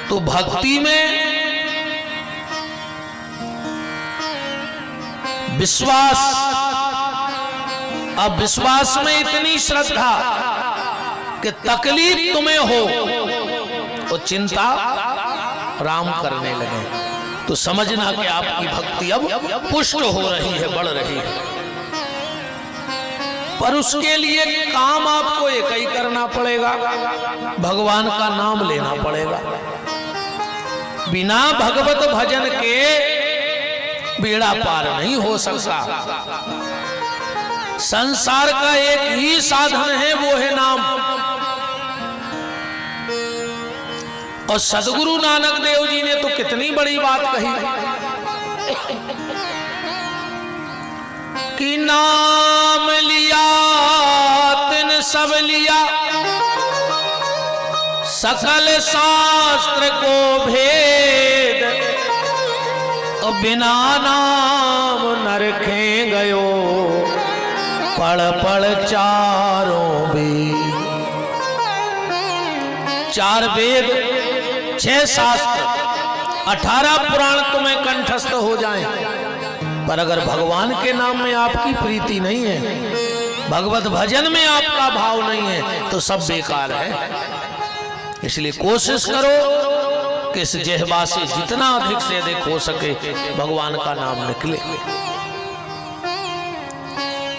तो भक्ति में विश्वास, अब विश्वास में इतनी श्रद्धा कि तकलीफ तुम्हें हो तो चिंता राम करने लगे, तो समझना कि आपकी भक्ति अब पुष्ट हो रही है, बढ़ रही है। पर उसके लिए काम आपको एक ही करना पड़ेगा, भगवान का नाम लेना पड़ेगा। बिना भगवत भजन के बेड़ा पार नहीं हो सकता। संसार का एक ही साधन है, वो है नाम। और सदगुरु नानक देव जी ने तो कितनी बड़ी बात कही कि नाम लिया तिन सब लिया, सकल शास्त्र को भेद, और बिना नाम नरखे गयो पढ़ पढ़ चारों वेद। 4 वेद, 6 शास्त्र, 18 पुराण तुम्हें कंठस्थ हो जाएं, पर अगर भगवान के नाम में आपकी प्रीति नहीं है, भगवत भजन में आपका भाव नहीं है, तो सब बेकार है। इसलिए कोशिश करो कि इस जिह्वा से जितना अधिक से अधिक हो सके भगवान का नाम निकले।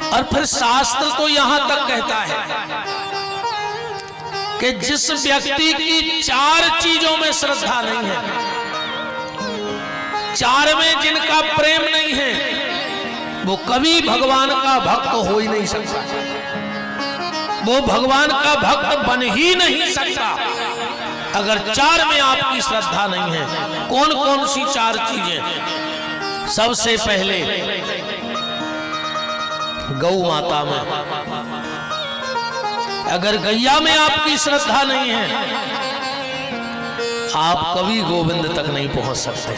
और फिर शास्त्र तो यहां तक कहता है कि जिस व्यक्ति की 4 चीजों में श्रद्धा नहीं है, 4 में जिनका प्रेम नहीं है, वो कभी भगवान का भक्त हो ही नहीं सकता, वो भगवान का भक्त बन ही नहीं सकता अगर 4 में आपकी श्रद्धा नहीं है। कौन कौन सी 4 चीजें? सबसे पहले गौ माता में, अगर गैया में आपकी श्रद्धा नहीं है, आप कभी गोविंद तक नहीं पहुंच सकते।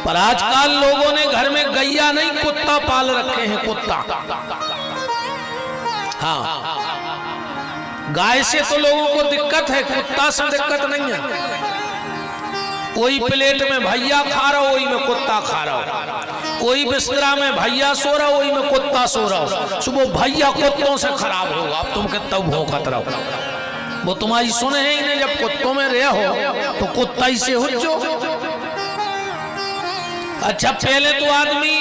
पर आजकल लोगों ने घर में गैया नहीं कुत्ता पाल रखे हैं, कुत्ता। हाँ, गाय से तो लोगों को दिक्कत है, कुत्ता से दिक्कत नहीं है। कोई प्लेट में भैया खा रहा हो, वही में कुत्ता खा रहा हो। कोई बिस्तरा में भैया सो रहा हो, वही में कुत्ता सो रहा हो। सुबह भैया कुत्तों से खराब होगा, अब तुम कितना भौंकत रहो। वो तुम्हारी सुने ही नहीं, जब कुत्तों में रहे हो तो कुत्ता ही से हुज्जो। अच्छा, पहले तो आदमी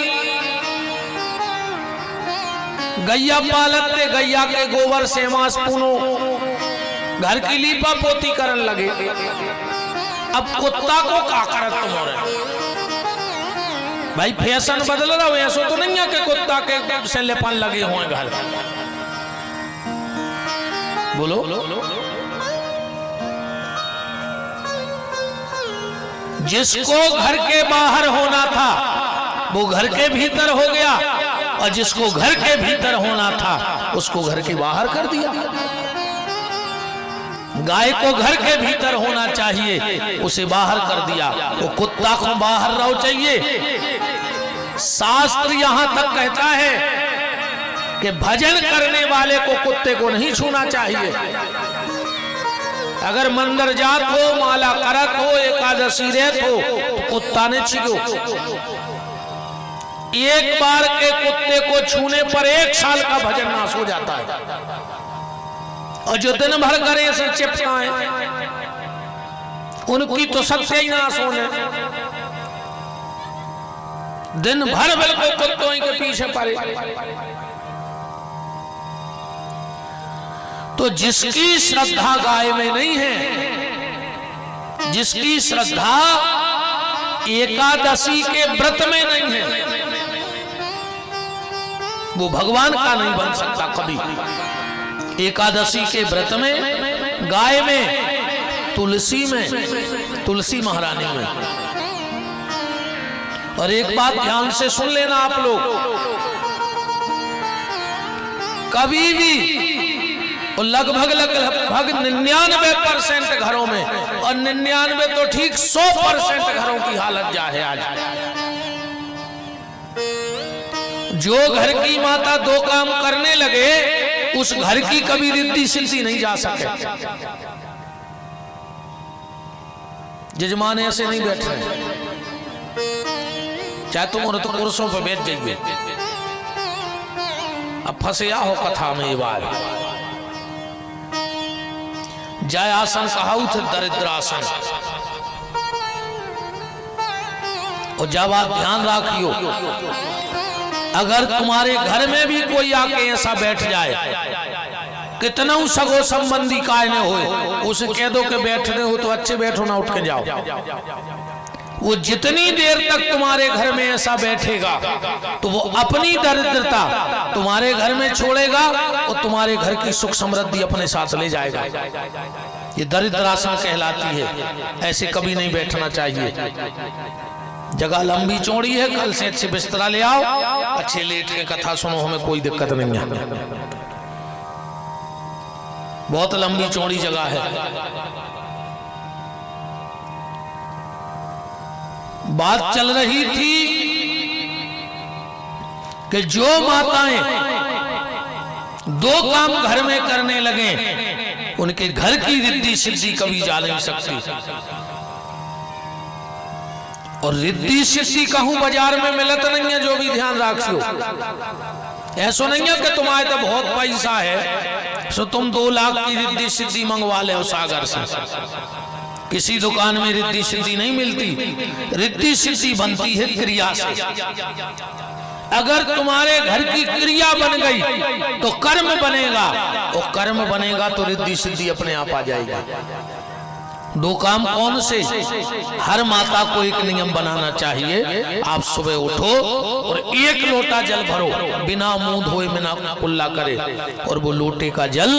गैया पालते, गैया के गोबर से मांस पूनो, घर की लीपा पोती करन लगे। अब कुत्ता को का करत तुम्हारे भाई? फैशन बदल रहा हो, ऐसा तो नहीं है कि कुत्ता के से लेपन लगे हुए घर। बोलो, जिसको घर के बाहर होना था वो घर के भीतर हो गया, और जिसको घर के भीतर होना था उसको घर के बाहर कर दिया। गाय को घर के भीतर होना चाहिए, उसे बाहर कर दिया। वो कुत्ता को बाहर रहो चाहिए। शास्त्र यहां तक कहता है कि भजन करने वाले को कुत्ते को नहीं छूना चाहिए। अगर मंदिर जात हो, माला करत हो, एकादशी रहत हो, तो कुत्ता ने छीगो। एक बार के कुत्ते को छूने पर 1 साल का भजन नाश हो जाता है। और जो दिन भर करे से चिपकाएं, उनकी तो सत्य ही नाश होने। दिन भर बिल्कुल कुत्तों के पीछे पड़े। तो जिसकी श्रद्धा गाय में नहीं है, जिसकी श्रद्धा एकादशी के व्रत में नहीं है, वो भगवान का नहीं बन सकता कभी। एकादशी के व्रत में, गाय में, तुलसी में, तुलसी महारानी में। और एक बात ध्यान से सुन लेना आप लोग, कभी भी और लगभग 99% घरों में, और 99 तो ठीक 100% घरों की हालत जा है आज। जो घर की माता 2 काम करने लगे, उस घर की कभी रिद्धि सिद्धि नहीं जा सके। जजमान ऐसे नहीं बैठ रहे, चाहे तुम और तो कुर्सों पर बैठ जाइए। अब फंसे हो कथा में ये बात। जय आसन कहाऊ थे दरिद्र आसन। और जब आप ध्यान रखियो, अगर तुम्हारे घर में भी कोई आके ऐसा बैठ जाए, कितना सगो संबंधी काय ने हो, उसे कह दो कि बैठने हो तो अच्छे बैठो, ना उठ के जाओ। वो जितनी देर तक तुम्हारे घर में ऐसा बैठेगा तो वो अपनी दरिद्रता तुम्हारे घर में छोड़ेगा और तुम्हारे घर की सुख समृद्धि अपने साथ ले जाएगा। ये दरिद्र आसन कहलाती है। ऐसे कभी नहीं बैठना चाहिए। जगह लंबी चौड़ी है, कल से अच्छे बिस्तरा ले आओ, अच्छे लेट के कथा सुनो, हमें कोई दिक्कत नहीं है। बहुत लंबी चौड़ी जगह है। बात चल रही थी कि जो माताएं दो काम घर में करने लगे, उनके घर की रिद्धि सिद्धि कभी जा नहीं सकती। और रिद्धि सिद्धि कहूं बाजार में मिलत नहीं है, जो भी ध्यान रखियो। ऐसा नहीं है कि तुम्हारे तो बहुत पैसा है सो तुम 2 लाख की रिद्धि सिद्धि मंगवा ले सागर से। किसी दुकान में रिद्धि सिद्धि नहीं मिलती। रिद्धि सिद्धि बनती है क्रिया से। अगर तुम्हारे घर की क्रिया बन गई तो कर्म बनेगा, और कर्म बनेगा तो रिद्धि सिद्धि अपने आप आ जाएगी। 2 काम कौन से? हर माता को एक नियम बनाना चाहिए। आप सुबह उठो और 1 लोटा जल भरो, बिना मुंह धोए, बिना कुल्ला करे, और वो लोटे का जल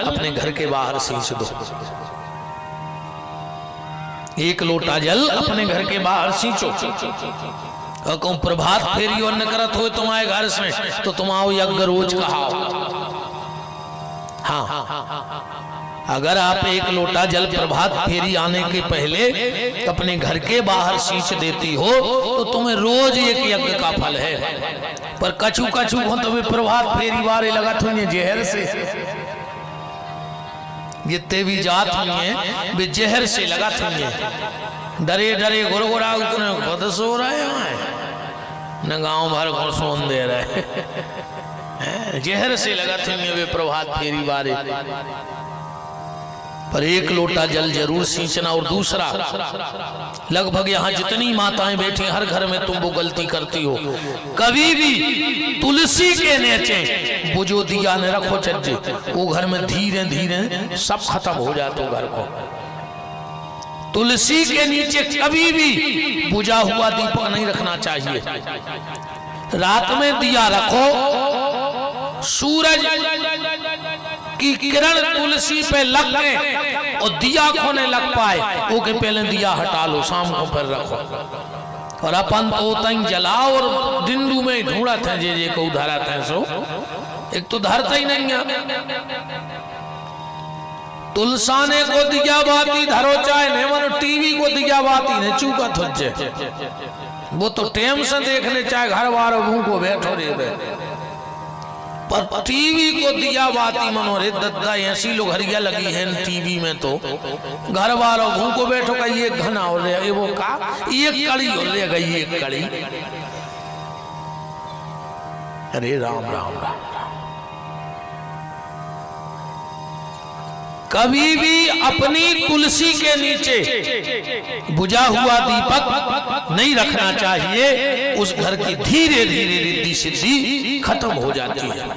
अपने घर के बाहर सींच दो। 1 लोटा जल अपने घर के बाहर सींचो। और कहूं प्रभात फेरी और न करत हो तुम्हारे घर से तो तुम आओ यज्ञ रोज कहाओ। हाँ, अगर आप 1 लोटा जल प्रभात फेरी आने के पहले अपने घर के बाहर सींच देती हो तो तुम्हें रोज एक यज्ञ का फल है। पर कछु कछु हो तो वे प्रभात फेरी वारे लगा थोड़ी जहर से, जितने भी जात हुए वे जहर से लगा थे। डरे डरे गुरगुरा खुद सो रहे हैं, न गांव भर को सोन दे रहे। जहर से लगा थे वे प्रभात फेरी बारे। पर 1 लोटा जल जरूर सींचना। और दूसरा, लगभग यहाँ जितनी माताएं बैठी हर घर में तुम वो गलती करती हो, कभी भी तुलसी के नीचे वो जो दिया न रखो चज्जे, वो घर में धीरे धीरे सब खत्म हो जाते हो घर को। तुलसी के नीचे कभी भी बुझा हुआ दीपक नहीं रखना चाहिए। रात में दिया रखो, सूरज की किरण तुलसी पे लग गए और दिया खोने लग पाए, वो के पहले दिया हटा लो, शाम को फिर रखो। और अपन तो तंग जलाओ और दिंदू में ढूंढत है जे को धरत है सो, एक तो धरता ही नहीं है। तुलसाने को दिया बाती धरो चाहे ने मनो टीवी को दिया बाती ने चूका थुजे, वो तो टेम से देखने चाहे घर वालों मुंह को बैठो रे बे। पर टीवी को दिया बाती मनो रे दद्दा ऐसी लोग हरिया लगी है टीवी में, तो घर वालों मुंह को बैठो का ये घना हो रहा है, वो का ये कड़ी हो रही है, ये कड़ी। अरे राम राम राम। कभी भी अपनी तुलसी के नीचे बुझा हुआ दीपक नहीं रखना चाहिए। उस घर की धीरे धीरे रिद्धि सिद्धि खत्म हो जाती है।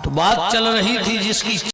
तो बात चल रही थी जिसकी